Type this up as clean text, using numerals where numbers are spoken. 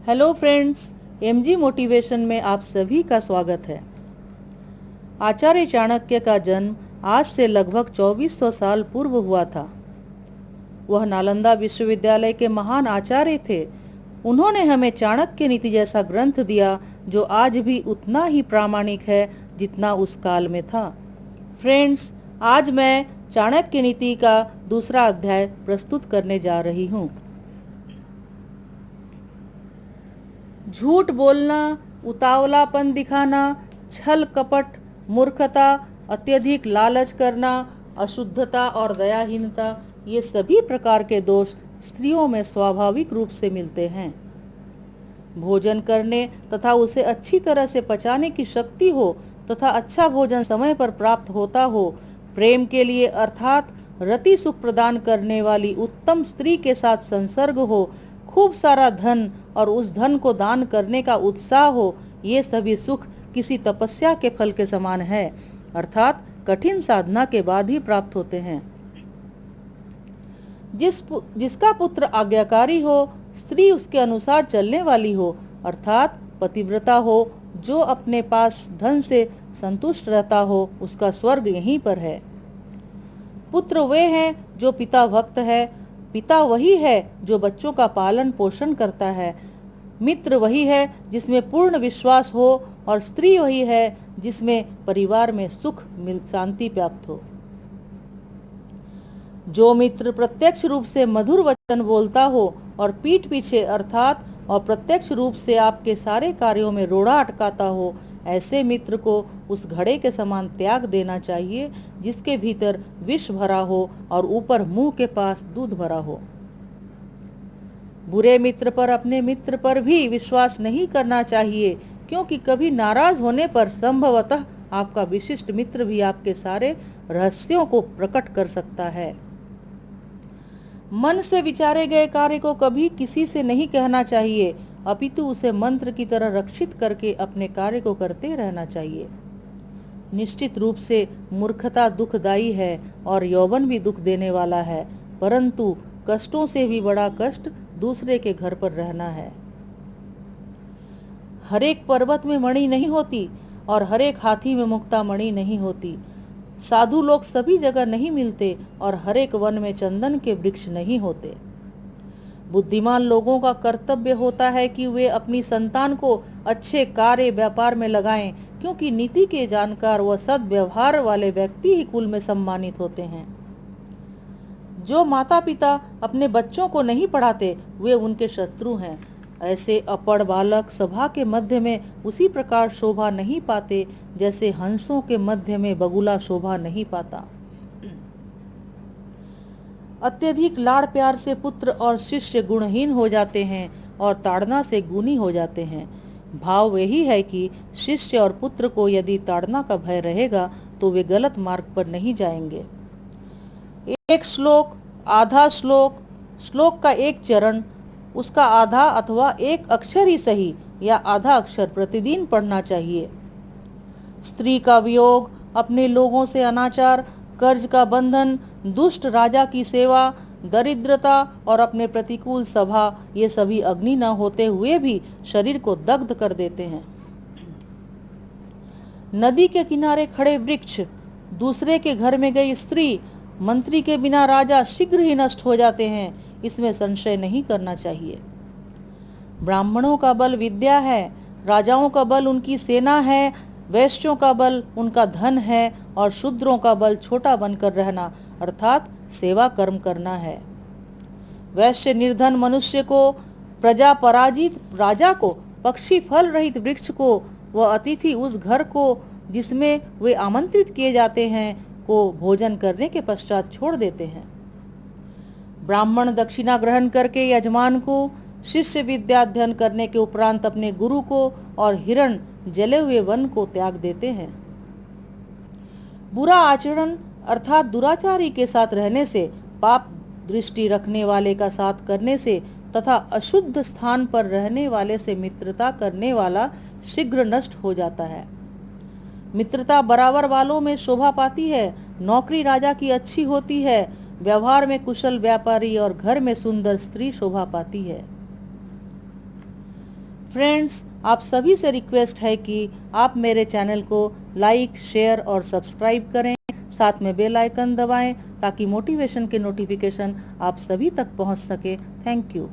Hello friends, MG motivation में आप सभी का स्वागत है। आचार्य चाणक्य का जन्म आज से लगभग 2400 साल पूर्व हुआ था। वह नालंदा विश्वविद्यालय के महान आचार्य थे। उन्होंने हमें चाणक्य नीति जैसा ग्रंथ दिया जो आज भी उतना ही प्रामाणिक है जितना उस काल में था। फ्रेंड्स, आज मैं चाणक्य नीति का दूसरा अध्याय प्रस्तुत करने जा रही हूँ। झूठ बोलना, उतावलापन दिखाना, छल कपट, मूर्खता, अत्यधिक लालच करना, अशुद्धता और दयाहीनता, ये सभी प्रकार के दोष स्त्रियों में स्वाभाविक रूप से मिलते हैं। भोजन करने तथा उसे अच्छी तरह से पचाने की शक्ति हो तथा अच्छा भोजन समय पर प्राप्त होता हो, प्रेम के लिए अर्थात रति सुख प्रदान करने वाली उत्तम स्त्री के साथ संसर्ग हो, खूब सारा धन और उस धन को दान करने का उत्साह हो, ये सभी सुख किसी तपस्या के फल के समान है, अर्थात कठिन साधना के बाद ही प्राप्त होते हैं। जिसका पुत्र आज्ञाकारी हो, स्त्री उसके अनुसार चलने वाली हो, अर्थात पतिव्रता हो, जो अपने पास धन से संतुष्ट रहता हो, उसका स्वर्ग यहीं पर है। पुत्र वे हैं जो पिता भक्त है, पिता वही है जो बच्चों का पालन पोषण करता है, मित्र वही है जिसमें पूर्ण विश्वास हो, और स्त्री वही है जिसमें परिवार में सुख शांति प्राप्त हो। जो मित्र प्रत्यक्ष रूप से मधुर वचन बोलता हो और पीठ पीछे अर्थात और प्रत्यक्ष रूप से आपके सारे कार्यों में रोड़ा अटकाता हो, ऐसे मित्र को उस घड़े के समान त्याग देना चाहिए जिसके भीतर विष भरा हो और ऊपर मुंह के पास दूध भरा हो। बुरे मित्र पर अपने मित्र पर भी विश्वास नहीं करना चाहिए, क्योंकि कभी नाराज होने पर संभवतः आपका विशिष्ट मित्र भी आपके सारे रहस्यों को प्रकट कर सकता है। मन से विचारे गए कार्य को कभी किसी से नहीं कहना चाहिए, अपितु उसे मंत्र की तरह रक्षित करके अपने कार्य को करते रहना चाहिए। निश्चित रूप से मूर्खता दुखदायी है और यौवन भी दुख देने वाला है, परंतु कष्टों से भी बड़ा कष्ट दूसरे के घर पर रहना है। हर एक पर्वत में मणि नहीं होती और हर एक हाथी में मुक्ता मणि नहीं होती। साधु लोग सभी जगह नहीं मिलते और हर एक वन में चंदन के वृक्ष नहीं होते। बुद्धिमान लोगों का कर्तव्य होता है कि वे अपनी संतान को अच्छे कार्य व्यापार में लगाएं, क्योंकि नीति के जानकार व सद्व्यवहार वाले व्यक्ति ही कुल में सम्मानित होते हैं। जो माता पिता अपने बच्चों को नहीं पढ़ाते, वे उनके शत्रु हैं। ऐसे अपढ़ बालक सभा के मध्य में उसी प्रकार शोभा नहीं पाते जैसे हंसों के मध्य में बगुला शोभा नहीं पाता। अत्यधिक लाड़ प्यार से पुत्र और शिष्य गुणहीन हो जाते हैं और ताड़ना से गुणी हो जाते हैं। भाव यही है कि शिष्य और पुत्र को यदि ताड़ना का भय रहेगा तो वे गलत मार्ग पर नहीं जाएंगे। एक श्लोक, आधा श्लोक, श्लोक का एक चरण, उसका आधा अथवा एक अक्षर ही सही या आधा अक्षर प्रतिदिन पढ़ना चाहिए। स्त्री का वियोग, अपने लोगों से अनाचार, कर्ज का बंधन, दुष्ट राजा की सेवा, दरिद्रता और अपने प्रतिकूल सभा, ये सभी अग्नि न होते हुए भी शरीर को दग्ध कर देते हैं। नदी के किनारे खड़े वृक्ष, दूसरे के घर में गई स्त्री, मंत्री के बिना राजा शीघ्र ही नष्ट हो जाते हैं, इसमें संशय नहीं करना चाहिए। ब्राह्मणों का बल विद्या है, राजाओं का बल उनकी सेना है, वैश्यों का बल उनका धन है और शूद्रों का बल छोटा बनकर रहना अर्थात सेवा कर्म करना है। वैश्य निर्धन मनुष्य को, प्रजा पराजित राजा को, पक्षी फल रहित वृक्ष को व अतिथि उस घर को जिसमें वे आमंत्रित किए जाते हैं को भोजन करने के पश्चात छोड़ देते हैं। ब्राह्मण दक्षिणा ग्रहण करके यजमान को, शिष्य विद्या अध्ययन करने के उपरांत अपने गुरु को और हिरण जले हुए वन को त्याग देते हैं। बुरा आचरण अर्थात दुराचारी के साथ रहने से, पाप दृष्टि रखने वाले का साथ करने से तथा अशुद्ध स्थान पर रहने वाले से मित्रता करने वाला शीघ्र नष्ट हो जाता है। मित्रता बराबर वालों में शोभा पाती है। नौकरी राजा की अच्छी होती है, व्यवहार में कुशल व्यापारी और घर में सुंदर स्त्री शोभा पाती है। फ्रेंड्स, आप सभी से रिक्वेस्ट है कि आप मेरे चैनल को लाइक, शेयर और सब्सक्राइब करें। साथ में बेल आइकन दबाएं ताकि मोटिवेशन के नोटिफिकेशन आप सभी तक पहुंच सके। Thank you.